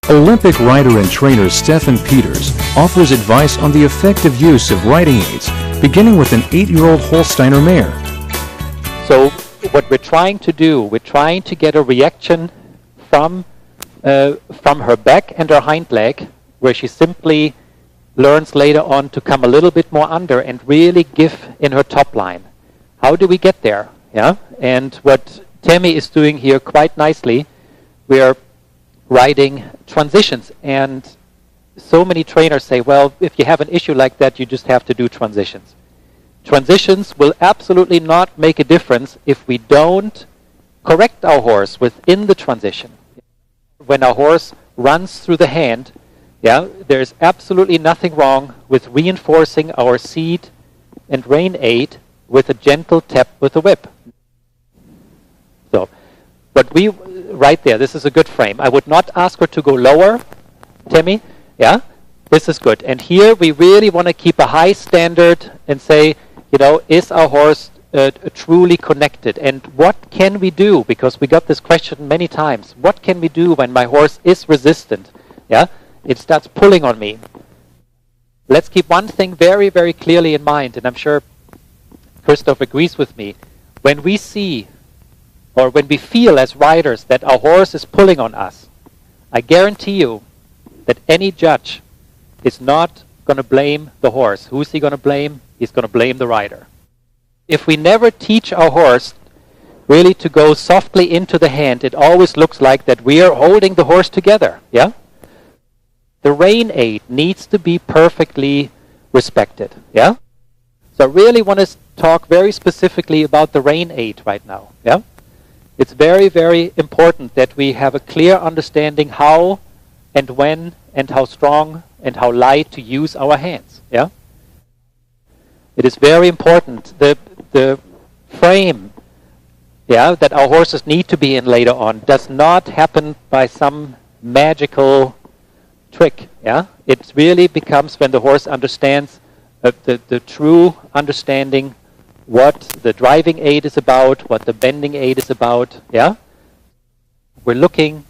Olympic rider and trainer Stefan Peters offers advice on the effective use of riding aids, beginning with an 8-year-old Holsteiner mare. So what we're trying to do, we're trying to get a reaction from her back and her hind leg, where she simply learns later on to come a little bit more under and really give in her top line. How do we get there? Yeah, and what Tammy is doing here quite nicely, we are riding transitions, and so many trainers say, well, if you have an issue like that, you just have to do transitions. Transitions will absolutely not make a difference if we don't correct our horse within the transition. When our horse runs through the hand, yeah, there's absolutely nothing wrong with reinforcing our seat and rein aid with a gentle tap with the whip. So, but we, right there, this is a good frame. I would not ask her to go lower, Tammy, yeah, this is good. And here we really want to keep a high standard and say, you know, is our horse truly connected? And what can we do? Because we got this question many times. What can we do when my horse is resistant? Yeah, it starts pulling on me. Let's keep one thing very, very clearly in mind, and I'm sure Christoph agrees with me. When we see, or when we feel as riders that our horse is pulling on us, I guarantee you that any judge is not going to blame the horse. Who's he going to blame? He's going to blame the rider. If we never teach our horse really to go softly into the hand, it always looks like that we are holding the horse together. Yeah? The rein aid needs to be perfectly respected. Yeah? So I really want to talk very specifically about the rein aid right now. Yeah? It's very, very important that we have a clear understanding how and when and how strong and how light to use our hands. Yeah? It is very important. The frame, yeah, that our horses need to be in later on does not happen by some magical trick. Yeah? It really becomes when the horse understands the true understanding what the driving aid is about, what the bending aid is about. Yeah? We're looking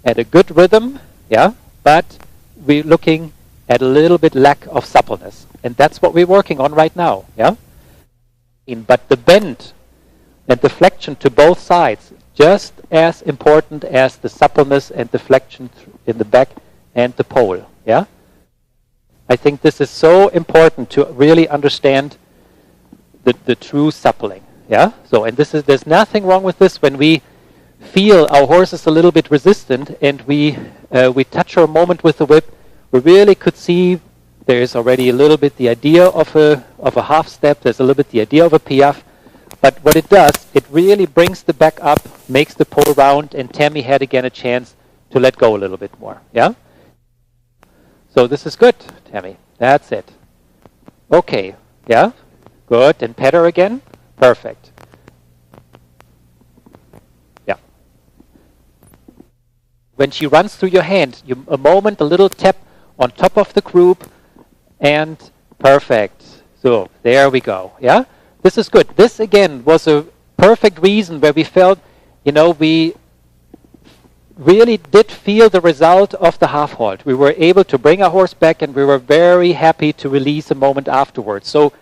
at a good rhythm, yeah, but we're looking at a little bit lack of suppleness. And that's what we're working on right now. Yeah? But the bend and the flexion to both sides, just as important as the suppleness and the flexion in the back and the pole. Yeah? I think this is so important to really understand the true suppling. Yeah? So, and there's nothing wrong with this when we feel our horse is a little bit resistant and we touch her a moment with the whip. We really could see there's already a little bit the idea of a half step. There's a little bit the idea of a piaffe. But what it does, it really brings the back up, makes the pole round, and Tammy had again a chance to let go a little bit more. Yeah? So this is good, Tammy. That's it. Okay. Yeah? Good. And pet her again. Perfect. Yeah. When she runs through your hand, a moment, a little tap on top of the croup, and perfect. So there we go. Yeah? This is good. This again was a perfect reason where we felt, you know, we really did feel the result of the half halt. We were able to bring our horse back and we were very happy to release a moment afterwards. So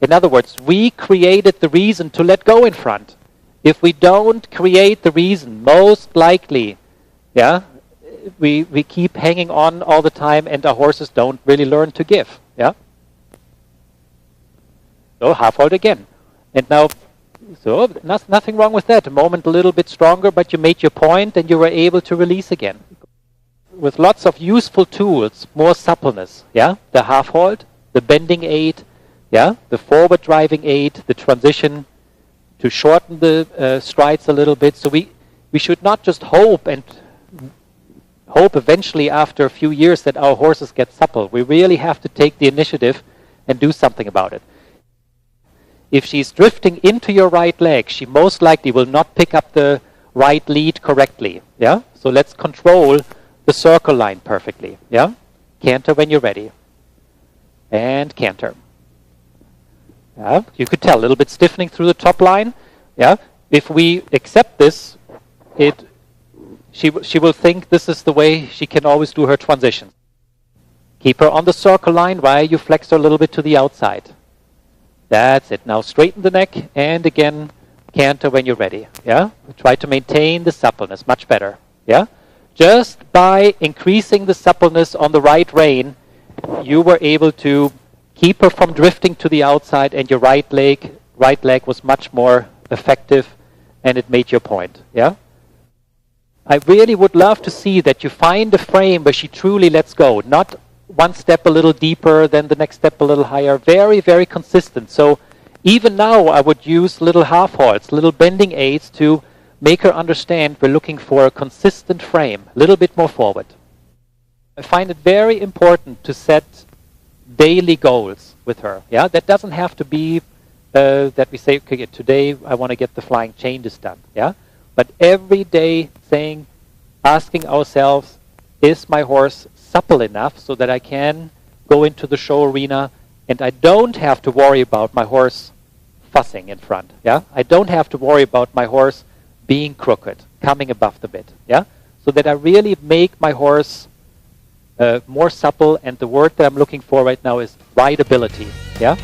in other words, we created the reason to let go in front. If we don't create the reason, most likely, yeah, we keep hanging on all the time and our horses don't really learn to give. Yeah? So half halt again. And now, so nothing wrong with that. A moment a little bit stronger, but you made your point and you were able to release again. With lots of useful tools, more suppleness. Yeah? The half halt, the bending aid, yeah? The forward driving aid, the transition to shorten the strides a little bit. So we should not just hope eventually after a few years that our horses get supple. We really have to take the initiative and do something about it. If she's drifting into your right leg, she most likely will not pick up the right lead correctly. Yeah? So let's control the circle line perfectly. Yeah? Canter when you're ready. And canter. Yeah? You could tell a little bit stiffening through the top line. Yeah? If we accept this, it she will think this is the way she can always do her transitions. Keep her on the circle line while you flex her a little bit to the outside. That's it. Now straighten the neck and again canter when you're ready. Yeah? Try to maintain the suppleness. Much better. Yeah? Just by increasing the suppleness on the right rein, you were able to keep her from drifting to the outside, and your right leg was much more effective, and it made your point. Yeah? I really would love to see that you find a frame where she truly lets go, not one step a little deeper, then the next step a little higher. Very, very consistent. So even now I would use little half halts, little bending aids to make her understand we're looking for a consistent frame, a little bit more forward. I find it very important to set daily goals with her. Yeah, that doesn't have to be that we say, okay, today I want to get the flying changes done. Yeah, but every day saying, asking ourselves, is my horse supple enough so that I can go into the show arena and I don't have to worry about my horse fussing in front. Yeah, I don't have to worry about my horse being crooked, coming above the bit. Yeah, so that I really make my horse more supple, and the word that I'm looking for right now is rideability. Yeah.